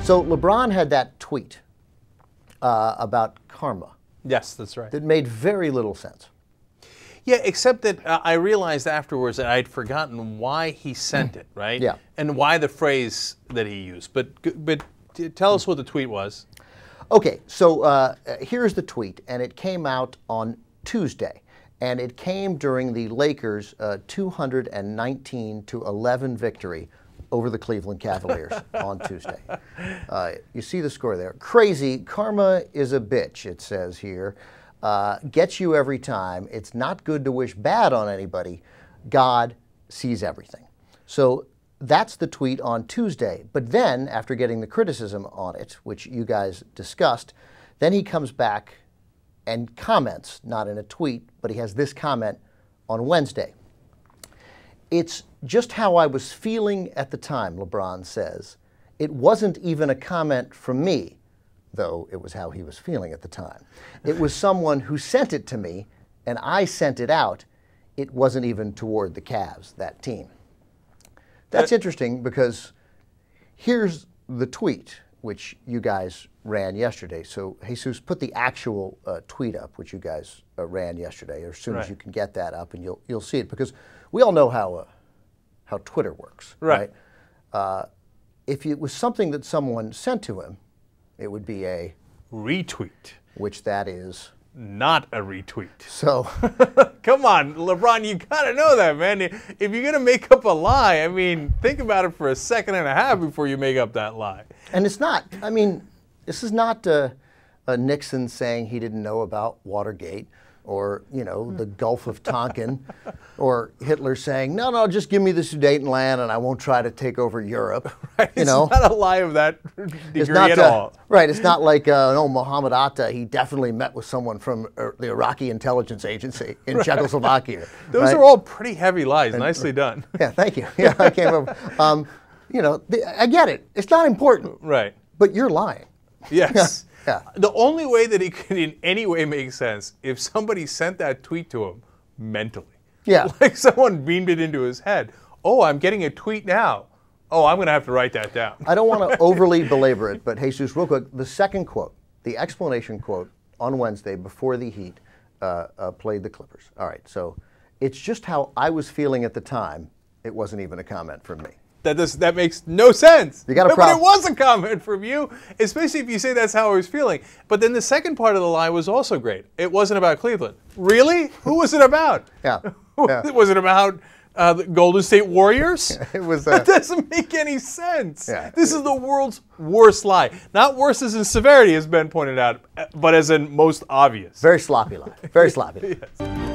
So LeBron had that tweet about karma. Yes, that's right. That made very little sense. Yeah, except that I realized afterwards that I'd forgotten why he sent it, right? Yeah. And why the phrase that he used. But tell us what the tweet was. Okay, so here's the tweet, and it came out on Tuesday, and it came during the Lakers' 219-11 victory over the Cleveland Cavaliers on Tuesday. You see the score there. Crazy, karma is a bitch, it says here. Gets you every time. It's not good to wish bad on anybody. God sees everything. So that's the tweet on Tuesday. But then, after getting the criticism on it, which you guys discussed, then he comes back and comments, not in a tweet, but he has this comment on Wednesday. It's just how I was feeling at the time, LeBron says. It wasn't even a comment from me, though it was how he was feeling at the time. It was someone who sent it to me, and I sent it out. It wasn't even toward the Cavs, that team. That's interesting because here's the tweet, which you guys ran yesterday. So, Jesus, put the actual tweet up, which you guys ran yesterday, or as soon as you can get that up, and you'll see it, because we all know how Twitter works, right? If it was something that someone sent to him, it would be a retweet, which that is not a retweet. So, come on, LeBron, you gotta know that, man. If you're gonna make up a lie, I mean, think about it for a second and a half before you make up that lie. And it's not. I mean, this is not Nixon saying he didn't know about Watergate, or, you know, the Gulf of Tonkin, or Hitler saying, no, just give me the Sudetenland and I won't try to take over Europe. Right. You know? It's not a lie of that degree at all. Right. It's not like, no, Mohammed Atta, he definitely met with someone from the Iraqi intelligence agency in Czechoslovakia. Those are all pretty heavy lies. Nicely done. Yeah, thank you. Yeah, I came up. You know, I get it. It's not important. Right. But you're lying. Yes. Yeah. The only way that it could in any way make sense if somebody sent that tweet to him mentally. Yeah. Like someone beamed it into his head. Oh, I'm getting a tweet now. Oh, I'm going to have to write that down. I don't want to overly belabor it, but Jesus, real quick, the second quote, the explanation quote on Wednesday before the Heat played the Clippers. All right, so it's just how I was feeling at the time. It wasn't even a comment from me. That makes no sense. You got a But problem. it was a comment from you, especially if you say that's how I was feeling. But then the second part of the lie was also great. It wasn't about Cleveland. Really? Who was it about? Yeah. Was it about the Golden State Warriors? It was. That doesn't make any sense. Yeah. This is the world's worst lie. Not worse as in severity, as Ben pointed out, but as in most obvious. Very sloppy lie. Very sloppy. Yes.